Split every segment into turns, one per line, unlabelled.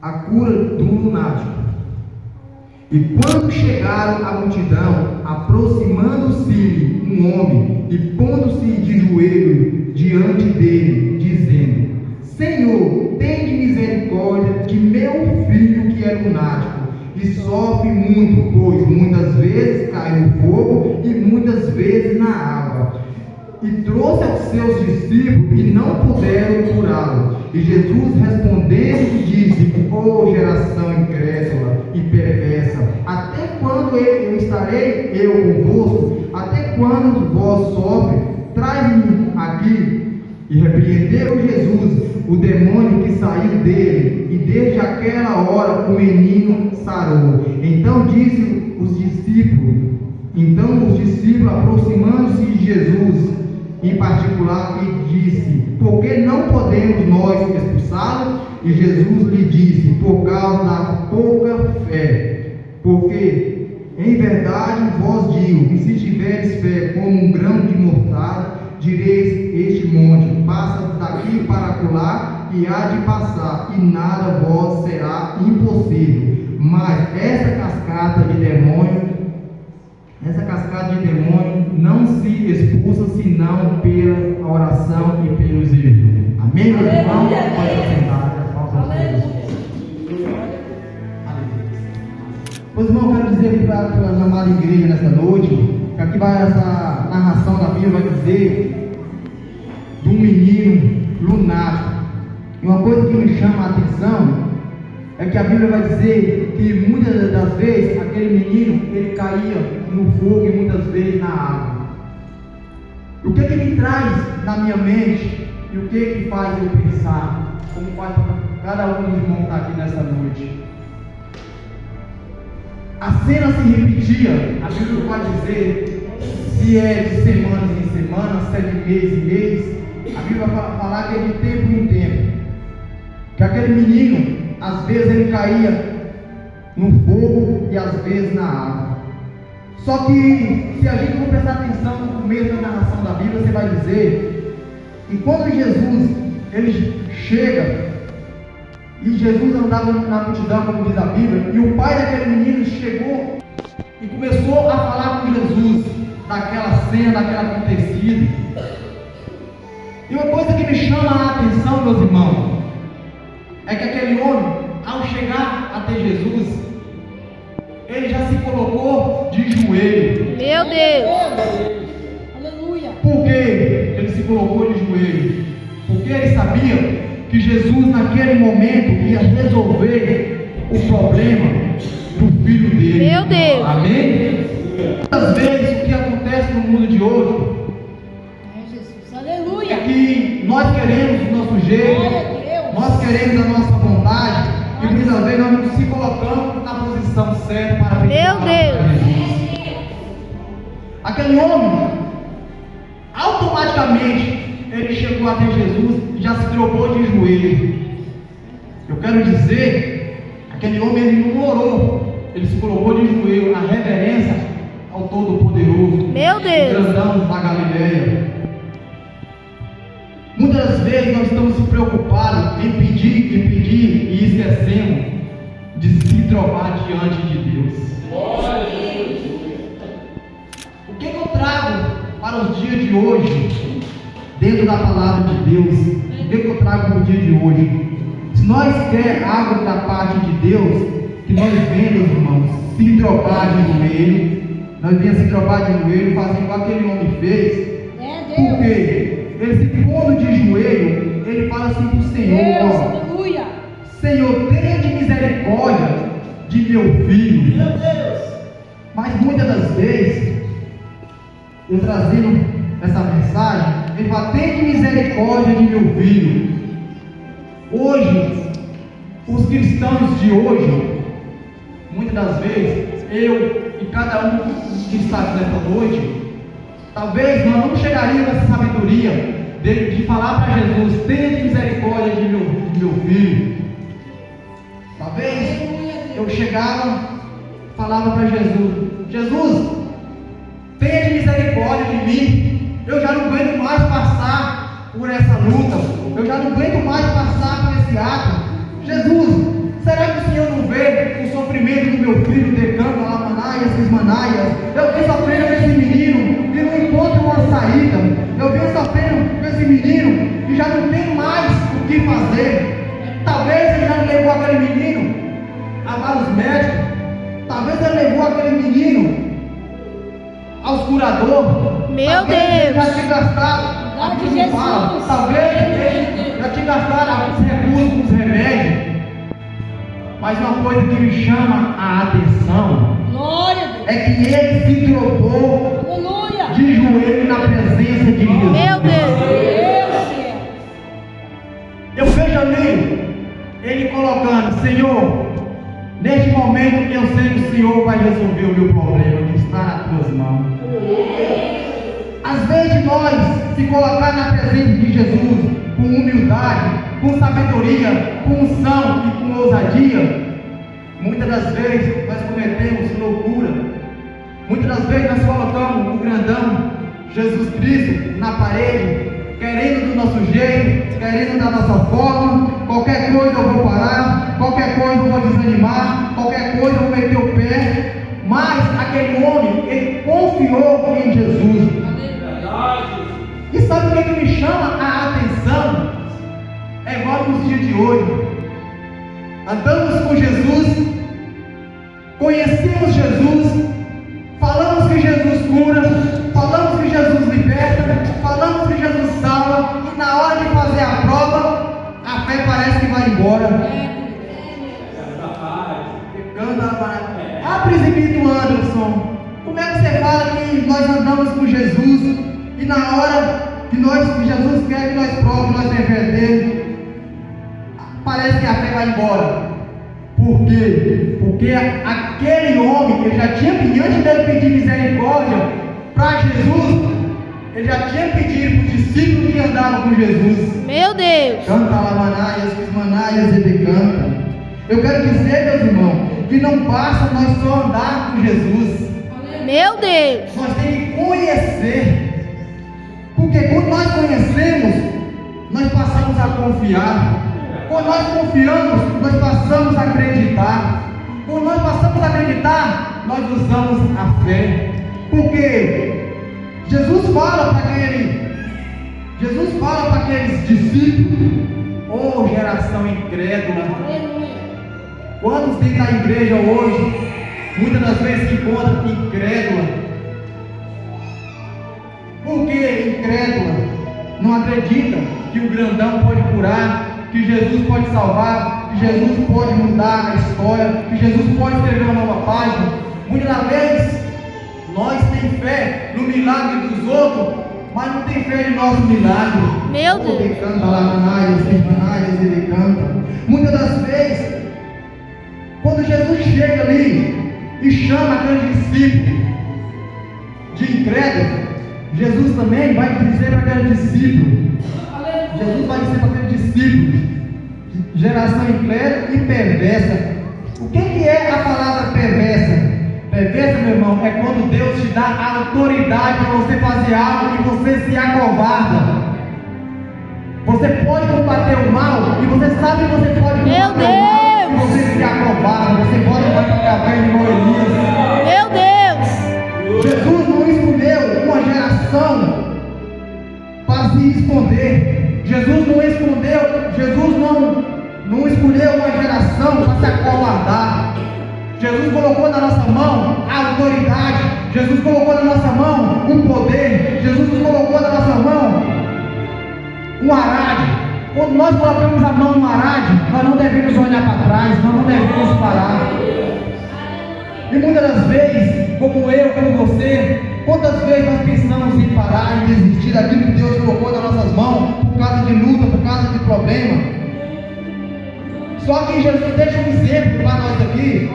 a cura do lunático. E quando chegaram a multidão, aproximando-se um homem e pondo-se de joelho diante dele, dizendo: Senhor, tende misericórdia de meu filho que é lunático e sofre muito, pois muitas vezes cai no fogo e muitas vezes na água. E trouxe aos seus discípulos e não puderam curá-lo. E Jesus respondendo disse: Ó geração incrédula e perversa, até quando eu estarei convosco? Até quando vós sofre? Traz-me aqui. E repreendeu Jesus o demônio que saiu dele, e desde aquela hora o menino sarou. Então os discípulos aproximando-se de Jesus em particular, e disse: Por que não podemos nós expulsá-lo? E Jesus lhe disse: Por causa da pouca fé. Porque em verdade vos digo que se tiveres fé como um grão de mostarda, direis este monte: passa daqui para acolá, e há de passar, e nada vos será impossível. Mas essa cascata de demônio não se expulsa senão pela oração e pelo jejum. Amém, meus irmãos? Pode sentar. Pois, irmão, eu quero dizer para a amada igreja nessa noite, que aqui vai essa narração da Bíblia, vai dizer de um menino lunático. E uma coisa que me chama a atenção é que a Bíblia vai dizer que muitas das vezes aquele menino ele caía no fogo e muitas vezes na água. O que me traz na minha mente e o que faz eu pensar, como faz para cada um dos irmãos que está aqui nessa noite? A cena se repetia, a Bíblia vai dizer se é de semanas em semanas, se é de mês em mês. A Bíblia vai falar que é de tempo em tempo, que aquele menino, às vezes ele caía no fogo e às vezes na água. Só que se a gente for prestar atenção no começo da narração da Bíblia, você vai dizer que quando Jesus ele chega, e Jesus andava na multidão, como diz a Bíblia, e o pai daquele menino chegou e começou a falar com Jesus daquela cena, daquele acontecido. E uma coisa que me chama a atenção, meus irmãos, é que aquele homem, ao chegar até Jesus, ele já se colocou de joelho.
Meu Deus!
Aleluia!
Por que ele se colocou de joelho? Porque ele sabia que Jesus naquele momento ia resolver o problema do filho dele.
Meu Deus!
Amém? Muitas vezes o que acontece no mundo de hoje
Jesus, aleluia!
é que nós queremos o nosso jeito, nós queremos a nossa vontade, e muitas vezes nós não se colocamos na posição certa para pedir
Meu Deus!
Jesus. Aquele homem, automaticamente, ele chegou até Jesus e já se colocou de joelho. Eu quero dizer, aquele homem ele não orou, ele se colocou de joelho na reverência ao Todo-Poderoso,
Meu Deus!
o grandão da Galileia. Muitas vezes nós estamos preocupados em pedir e esquecemos de se trovar diante de Deus. O que eu trago para os dias de hoje, dentro da palavra de Deus? O que eu trago para o dia de hoje? Se nós queremos algo da parte de Deus, que nós venhamos, irmãos, se trovar de joelho, nós venhamos se trovar de joelho, fazendo igual aquele homem fez. Por quê? Ele se pondo de joelho, ele fala assim para o Senhor:
aleluia!
Senhor, tenha de misericórdia de meu filho.
Meu Deus!
Mas muitas das vezes, eu trazendo essa mensagem, ele fala: tenha de misericórdia de meu filho. Hoje, os cristãos de hoje, muitas das vezes, eu e cada um que está aqui nesta noite, talvez nós não chegaríamos a essa sabedoria de falar para Jesus: tenha de misericórdia de meu filho. Talvez eu chegava, falava para Jesus: Jesus, tenha de misericórdia de mim, eu já não aguento mais passar por essa luta, eu já não aguento mais passar por esse ato. Jesus, será Eu venho sofrendo com esse menino que não encontra uma saída. Eu venho sofrendo com esse menino que já não tem mais o que fazer. Talvez ele já levou aquele menino a vários médicos. Talvez ele levou aquele menino aos curadores.
Meu
Talvez ele já
Deus.
tinha gastado.
Glória de Jesus.
Talvez ele já tinha gastado alguns recursos com os remédios. Mas uma coisa que me chama a atenção
Glória a Deus.
é que ele se trocou
Aleluia.
de joelho na presença de Jesus.
Meu Deus.
Deus.
Eu vejo ali ele colocando: Senhor, neste momento eu sei que o Senhor vai resolver o meu problema que está nas tuas mãos. Às vezes nós se colocar na presença de Jesus com humildade, com sabedoria, com unção e com ousadia, muitas das vezes nós cometemos loucura. Muitas das vezes nós colocamos o grandão Jesus Cristo na parede, querendo do nosso jeito, querendo da nossa forma. Qualquer coisa eu vou parar, qualquer coisa eu vou desanimar, qualquer coisa eu vou meter o pé. Mas aquele homem, ele confiou em Jesus. E sabe o que me chama a atenção? É igual nos dias de hoje. Andamos com Jesus, conhecemos Jesus, falamos que Jesus cura, falamos que Jesus liberta, falamos que Jesus salva, e na hora de fazer a prova, a fé parece que vai embora. Presbítero Anderson, como é que você fala que nós andamos com Jesus e na hora que Jesus quer que nós provemos, nós temos fé dele, parece que a fé vai embora? Por quê? Porque aquele homem, ele já tinha pedido, antes dele pedir misericórdia para Jesus, ele já tinha pedido para os discípulos que andavam com Jesus.
Meu Deus.
Canta lá manaias, manaias e decanta. Eu quero dizer, meus irmãos, que não basta nós só andar com Jesus.
Meu Deus.
Nós temos que conhecer. Porque quando nós conhecemos, nós passamos a confiar. Quando nós confiamos, nós passamos a acreditar. Quando nós passamos a acreditar, nós usamos a fé. Porque Jesus fala para aqueles discípulos: ô geração incrédula. Quantos tem na igreja hoje, muitas das vezes se encontram incrédula? Por que incrédula? Não acredita que o grandão pode curar, que Jesus pode salvar, que Jesus pode mudar a história, que Jesus pode escrever uma nova página. Muitas das vezes nós temos fé no milagre dos outros, mas não tem fé no nosso milagre.
Meu Deus.
Ele canta lá manaias, ele canta. Muitas das vezes, quando Jesus chega ali e chama aquele discípulo de incrédulo, Jesus também vai dizer para aquele discípulo, Jesus vai dizer para aquele discípulo de geração incrédula e perversa. O que é a palavra perversa? Perversa, meu irmão, é quando Deus te dá a autoridade para você fazer algo e você se acovarda. Você pode combater o mal e você sabe que você pode combater o mal. E você se acovarda, você pode bater a caverna igual Elias.
Meu Deus.
Jesus não escolheu uma geração para se esconder. Jesus não escolheu uma geração para se acovardar. Jesus colocou na nossa mão a autoridade. Jesus colocou na nossa mão o poder. Jesus colocou na nossa mão o arado. Quando nós colocamos a mão no arado, nós não devemos olhar para trás, nós não devemos parar. E muitas das vezes, como eu, como você, quantas vezes nós pensamos em parar e desistir daquilo que Deus colocou nas nossas mãos, por causa de luta, por causa de problema. Só que Jesus deixa um exemplo para nós aqui,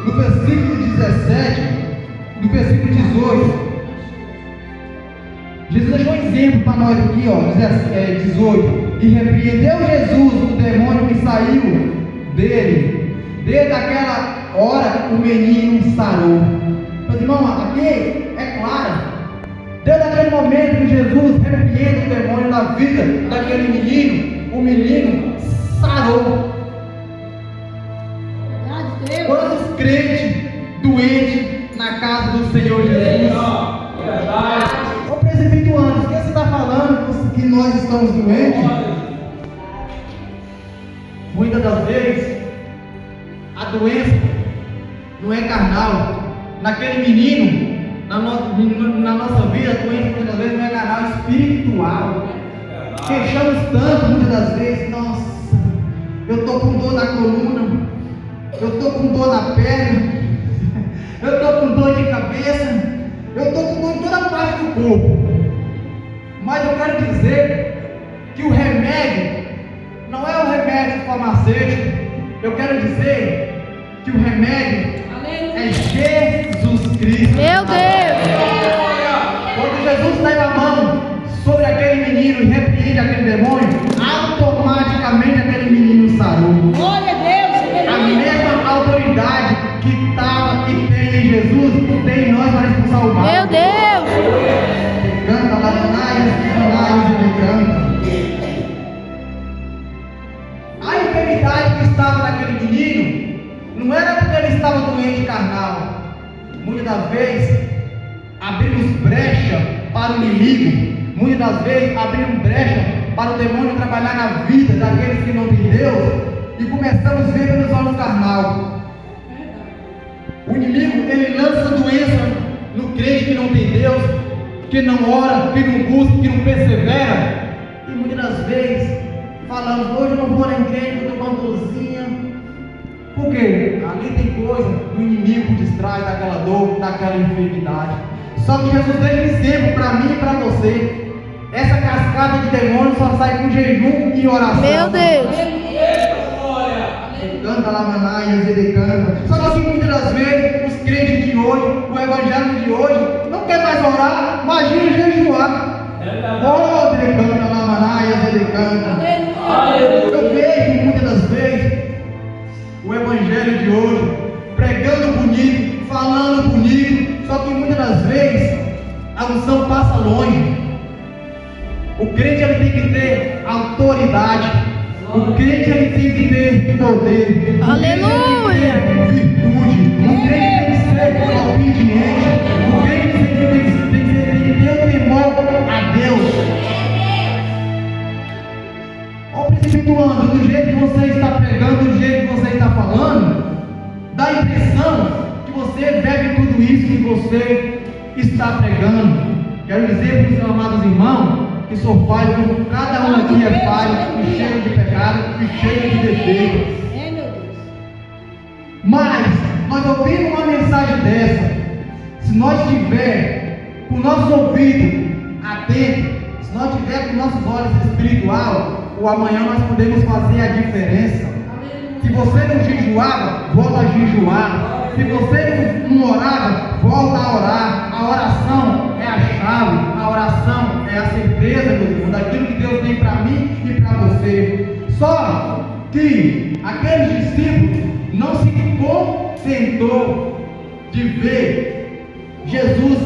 no versículo 17, no versículo 18. Jesus deixou um exemplo para nós aqui, ó, 18. E repreendeu Jesus o demônio que saiu dele. Desde aquela hora o menino sarou. Meus irmãos, aqui é claro. Desde aquele momento que Jesus repreende o demônio na vida daquele menino, o menino sarou. Quantos crentes doentes na casa nós estamos doentes, muitas das vezes, a doença não é carnal. Naquele menino, na nossa vida, a doença muitas das vezes não é carnal, é espiritual. Queixamos tanto, muitas das vezes, nossa, eu estou com dor na coluna, eu estou com dor na perna, eu estou com dor de cabeça, eu estou com dor em toda parte do corpo. Mas eu quero dizer que o remédio não é o remédio farmacêutico. Eu quero dizer que o remédio é Jesus Cristo.
Meu Deus.
Quando Jesus leva a mão sobre aquele menino e repreende aquele demônio, automaticamente aquele menino sarou.
Glória a Deus.
A mesma autoridade que estava e tem em Jesus, tem em nós para expulsar o mal.
Meu Deus.
Canta lá, e canta. A enfermidade que estava naquele menino não era porque ele estava doente carnal. Muitas das vezes abrimos brecha para o inimigo. Muitas das vezes abrimos brecha para o demônio trabalhar na vida daqueles que não têm Deus e começamos a ver pelos olhos carnal. O inimigo, ele lança doença no crente que não tem Deus, que não ora, que não busca, que não persevera. E muitas das vezes falamos, hoje eu não vou na igreja, eu estou com uma dorzinha. Por quê? Ali tem coisa do inimigo que distrai daquela dor, daquela enfermidade. Só que Jesus deixa sempre para mim e para você. Essa cascata de demônios só sai com jejum e oração.
Meu Deus.
Canta lá, Manaias, ele canta. Só que muitas das vezes os crentes de hoje, o evangelho de hoje, não quer mais orar, imagina jejuar. Oh, ele canta lá, Manaias, ele canta. Eu vejo muitas das vezes o evangelho de hoje pregando bonito, falando bonito, só que muitas das vezes a unção passa longe. O crente ele tem que ter autoridade. O crente ele tem que ter poder.
Aleluia.
Virtude. O crente tem que ser obediente. O crente tem que ter o temor a Deus. Ó, precipituando, do jeito que você está pregando, do jeito que você está falando, dá a impressão que você bebe tudo isso que você está pregando. Quero dizer para os meus amados irmãos que sou pai, como cada um aqui é pai, e cheio de pecado, e cheio de defeito. Mas nós ouvimos uma mensagem dessa, se nós tiver com o nosso ouvido atento, se nós tiver com nossos olhos espirituais, o amanhã nós podemos fazer a diferença. Se você não jejuava, volta a jejuar. Se você não orava, volta a orar. A oração é a chave, a oração é a certeza, meu irmão, daquilo que Deus tem para mim e para você. Só que aqueles discípulos não se contentou de ver Jesus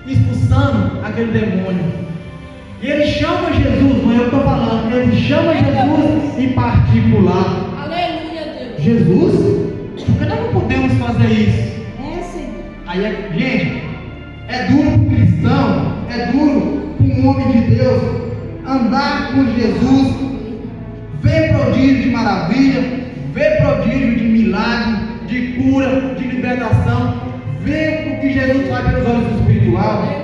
expulsando aquele demônio. E ele chama Jesus, não é eu estou falando, ele chama Jesus em particular.
Aleluia, Deus.
Jesus? Por que nós não podemos fazer isso?
Senhor.
Aí, gente, é duro para o cristão, é duro para um homem de Deus andar com Jesus, ver prodígio de maravilha, ver prodígio de milagre, de cura, de libertação, ver o que Jesus faz pelos olhos espirituais.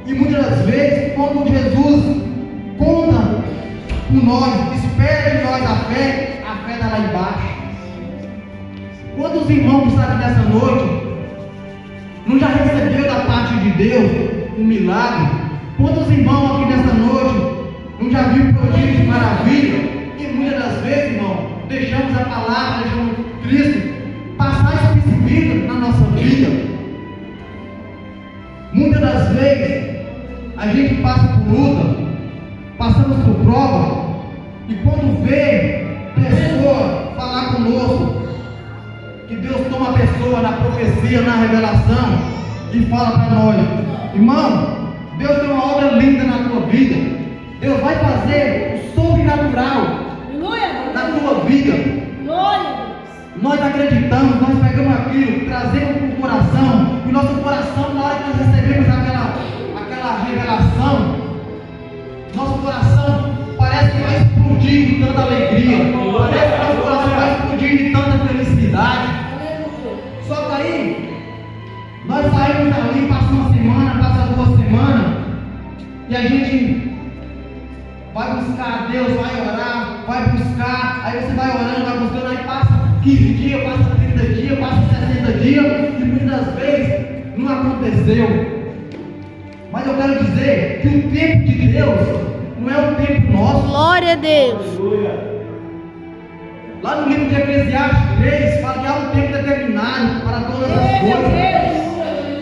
E muitas das vezes, quando Jesus conta com nós, espera de nós a fé está lá embaixo. Quantos irmãos sabem nessa noite não já recebeu da parte de Deus um milagre? Quantos irmãos aqui nessa noite não já viu prodígio de maravilha? E muitas das vezes, irmão, deixamos a palavra, deixamos Cristo passar despercebido na nossa vida. Muitas das vezes a gente passa por luta, passamos por prova, e quando vê pessoa falar conosco, que Deus toma a pessoa na profecia, na revelação, e fala para nós: irmão, Deus tem uma obra linda na tua vida, Deus vai fazer o sobrenatural na tua vida. Nós acreditamos, nós pegamos aquilo, trazemos para o coração, e nosso coração, na hora que nós recebemos aquela revelação, coração parece que vai explodir de tanta alegria, parece que nosso coração vai explodir de tanta felicidade. Só que aí, nós saímos ali, passa uma semana, passa 2 semanas, e a gente vai buscar a Deus, vai orar, vai buscar, aí você vai orando, vai buscando, aí passa 15 dias, passa 30 dias, passa 60 dias, e muitas vezes não aconteceu. Mas eu quero dizer que o tempo de Deus não é o tempo nosso.
Glória a Deus.
Lá no livro de Eclesiastes 3, fala que há um tempo determinado para todas as coisas.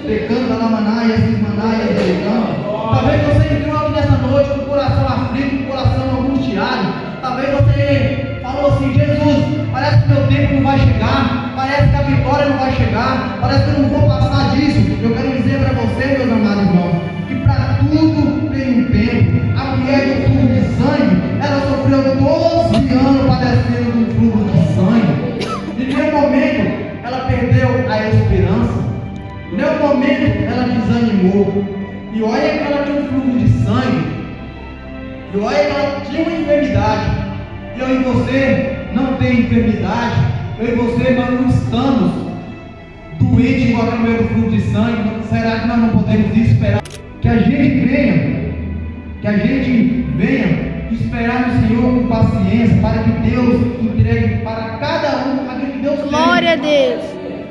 Pecando da lamanaia, esmanaia, delegando. Talvez você entrou aqui nessa noite com o coração aflito, com o coração angustiado. Talvez você falou assim: Jesus, parece que meu tempo não vai chegar, parece que a vitória não vai chegar, parece que eu não vou passar disso. Eu quero dizer para você, meus amados irmãos, que para tudo tem um tempo. A mulher do fluxo de sangue, ela sofreu 12 anos padecendo do fluxo de sangue. Em nenhum momento ela perdeu a esperança, em nenhum momento ela desanimou. E olha que ela tinha um fluxo de sangue, e olha que ela tinha uma enfermidade. Eu e você não tem enfermidade, eu e você nós não estamos doentes igual a mulher do fluxo de sangue. Será que nós não podemos esperar que a gente venha esperar no Senhor com paciência, para que Deus entregue para cada um aquilo que Deus quer?
Glória a Deus.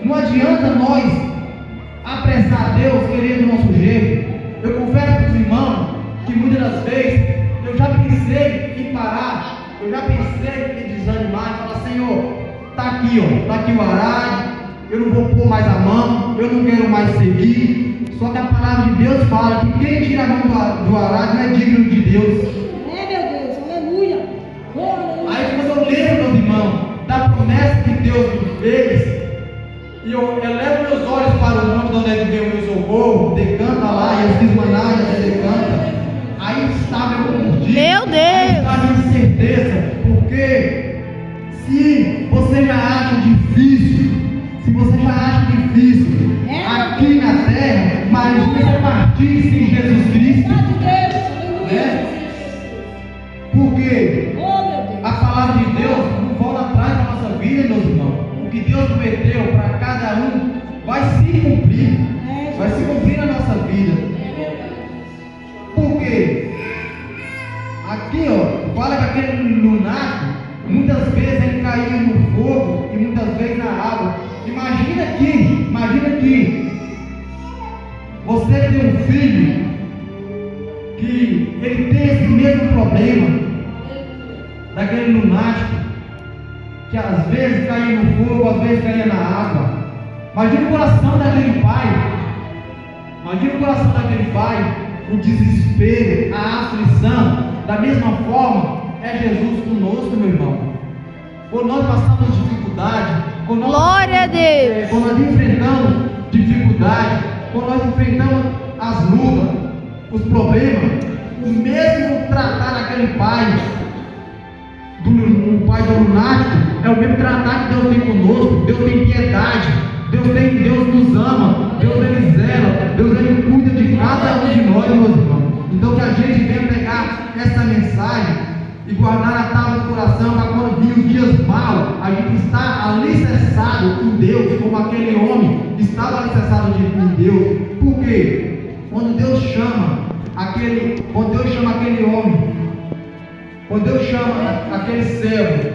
Não adianta nós apressar Deus querendo do nosso jeito. Eu confesso para os irmãos que muitas das vezes eu já pensei em parar, eu já pensei em desanimar e falar: Senhor, está aqui, ó, tá aqui o arado, eu não vou pôr mais a mão, eu não quero mais seguir. Só que a palavra de Deus fala que quem tira a mão do arado não é digno de Deus.
É, meu Deus, aleluia.
Aí quando eu lembro, meus irmãos, da promessa que Deus me fez, e eu levo meus olhos para o monte onde vem o meu socorro, decanta lá, e as desmanalhas decanta. Aí estava eu por dia.
Meu Deus!
Aí está a minha certeza, porque se você já acha difícil, aqui na terra, imagina partir sem Jesus Cristo, né? Porque a palavra de Deus não volta atrás da nossa vida, meus irmãos. O que Deus prometeu para cada um vai se cumprir na nossa vida. Por quê? Aqui, ó, fala que aquele lunático, muitas vezes ele caiu no fogo e muitas vezes na água. Imagina que você tem um filho que ele tem esse mesmo problema daquele lunático, que às vezes caía no fogo, às vezes caía na água. Imagina o coração daquele pai, o desespero, a aflição. Da mesma forma é Jesus conosco, meu irmão. Quando nós passamos dificuldade,
Glória a Deus.
quando nós enfrentamos dificuldade, quando nós enfrentamos as lutas, os problemas, o mesmo tratar daquele pai, do lunático, é o mesmo tratar que Deus tem conosco. Deus tem piedade, Deus nos ama, Deus ele zela, Deus ele cuida de cada um de nós, meus irmãos. Então que a gente venha pegar essa mensagem e guardar na tábua do coração, para quando vir os dias maus, a gente está alicerçado em Deus, como aquele homem estava alicerçado em Deus. Por quê? Quando Deus chama aquele homem, quando Deus chama aquele servo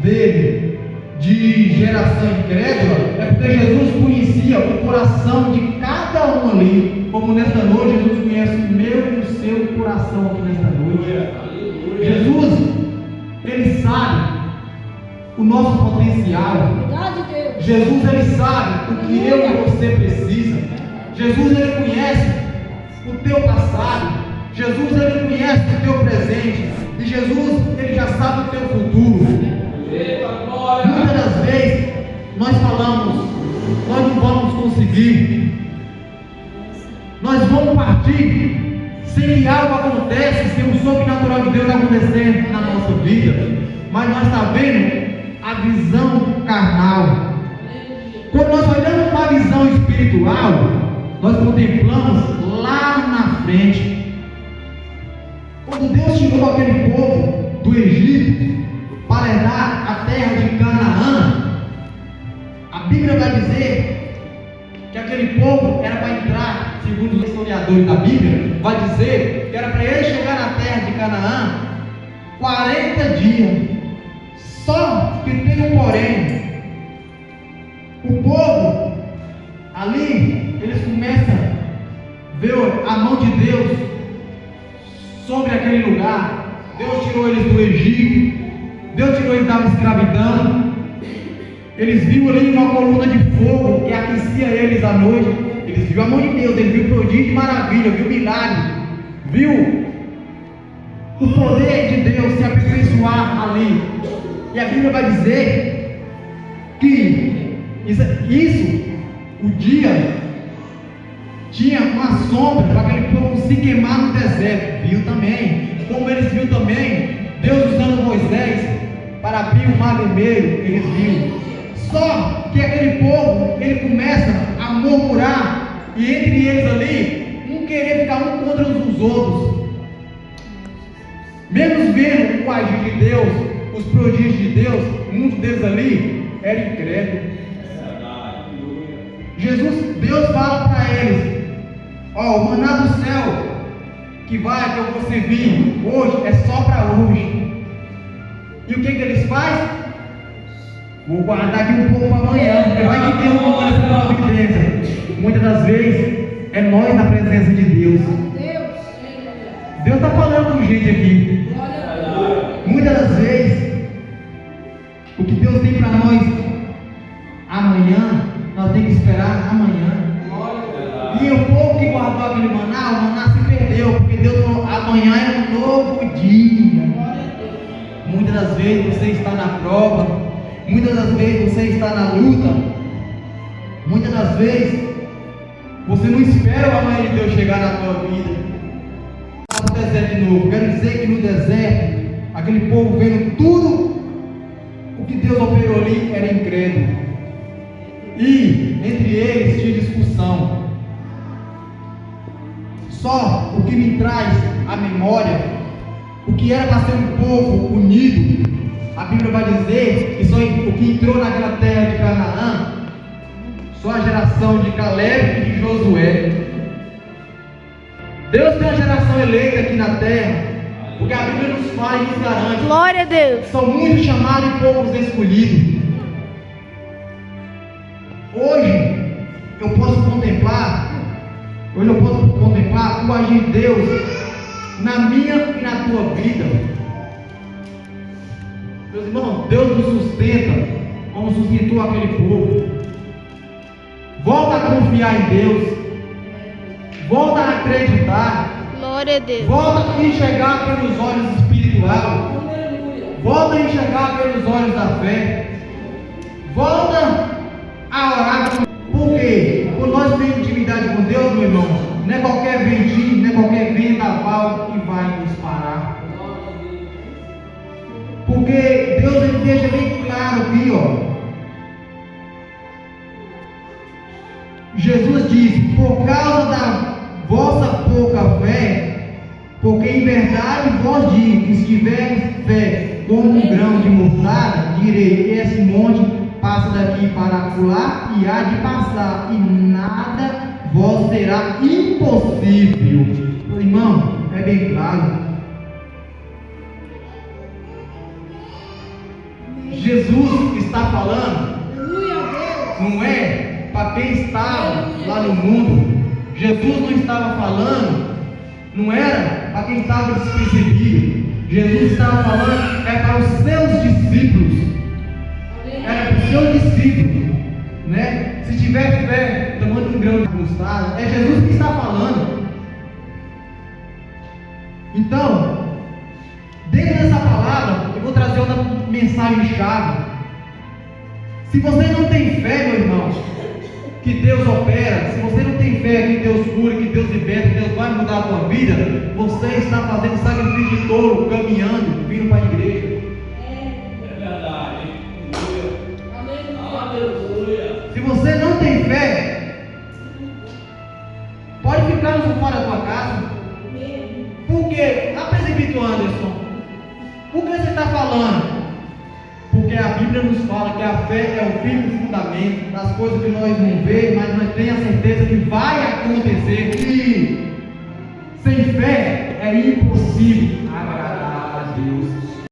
dele de geração incrédula, é porque Jesus conhecia o coração de cada um ali. Como nesta noite Jesus conhece o meu e o seu coração aqui nesta noite. Jesus, ele sabe o nosso potencial. Jesus, ele sabe o que eu e você precisa. Jesus, ele conhece o teu passado. Jesus, ele conhece o teu presente. E Jesus, ele já sabe o teu futuro. Muitas das vezes nós falamos: nós não vamos conseguir, nós vamos partir, sem que algo acontece, sem o sobrenatural de Deus acontecendo na nossa vida. Mas nós estamos vendo a visão carnal. Quando nós olhamos para a visão espiritual, nós contemplamos lá na frente. quando Deus tirou aquele povo do Egito para herdar a terra de Canaã, a Bíblia vai dizer que aquele povo era para entrar, segundo os historiadores da Bíblia, vai dizer que era para eles chegar na terra de Canaã 40 dias. Só que tem um porém. O povo ali, eles começam a ver a mão de Deus sobre aquele lugar. Deus tirou eles do Egito, Deus tirou eles da escravidão. Eles viram ali uma coluna de fogo que aquecia eles à noite. Eles viram a mão de Deus, eles viram prodígio e maravilha, viu milagre, viu o poder de Deus se aperfeiçoar ali. E a Bíblia vai dizer que isso o dia tinha uma sombra para aquele povo se queimar no deserto. Viu também, como eles viram também Deus usando Moisés para abrir o mar vermelho. Eles viram. Só que aquele povo, ele começa a murmurar, e entre eles ali, um querer ficar um contra os outros, menos vendo o agir de Deus, os prodígios de Deus. Muitos deles ali eram incrédulos. Deus fala para eles: ó, o maná do céu que eu vou servir hoje é só para hoje. E o que eles fazem? Vou guardar aqui um pouco para amanhã, porque vai que Deus não faz uma providência. Muitas das vezes é nós na presença de Deus. Deus está falando com gente aqui. Muitas das vezes o que Deus tem para nós amanhã, nós temos que esperar amanhã. E o povo que guardou aquele maná, o maná se perdeu, porque Deus falou: amanhã é um novo dia. Muitas das vezes você está na prova, muitas das vezes você está na luta, muitas das vezes você não espera o amanhã de Deus chegar na tua vida. No deserto de novo. Quero dizer que no deserto, aquele povo vendo tudo o que Deus operou ali era incrédulo. E entre eles tinha discussão. Só o que me traz à memória, o que era para ser um povo unido, a Bíblia vai dizer que só o que entrou naquela terra de Canaã, só a geração de Caleb e de Josué. Deus tem uma geração eleita aqui na terra, porque a Bíblia nos fala e nos garante.
Glória a Deus.
São muitos chamados e poucos escolhidos. Hoje eu posso contemplar o agir de Deus na minha e na tua vida. Meus irmãos, Deus nos sustenta como sustentou aquele povo. Volta a confiar em Deus. Volta a acreditar.
Glória a Deus.
Volta a enxergar pelos olhos espirituais. Volta a enxergar pelos olhos da fé. Volta a orar. Por quê? Quando nós temos intimidade com Deus, meu irmão, não é qualquer ventinho, não é qualquer vendaval que vai nos parar. Porque Deus ele deixa bem claro aqui, ó. Jesus diz: por causa da vossa pouca fé, porque em verdade vos digo que se tiveres fé como um grão de mostarda, direi: esse monte passa daqui para lá e há de passar, e nada vos será impossível. Irmão, é bem claro. Jesus está falando, não é para quem estava lá no mundo. Jesus não estava falando, não era para quem estava despercebido. Jesus estava falando, é para os seus discípulos. Era para os seus discípulos, né? Se tiver fé, tomando um grão de mostarda, é Jesus que está falando. Então, dentro dessa palavra, eu vou trazer outra mensagem-chave. Se você não tem fé, meu irmão, que Deus opera, se você não tem fé que Deus cura, que Deus liberta, que Deus vai mudar a tua vida, você está fazendo sacrifício de touro, caminhando, vindo para a igreja.
É verdade.
Se você não tem fé, pode ficar no sofá da tua casa, Por quê? Ah, presbítero Anderson, por que você está falando? Porque a Bíblia nos fala que a fé é o firme fundamento das coisas que nós não vemos, mas nós temos a certeza que vai acontecer. E sem fé é impossível agradar a Deus.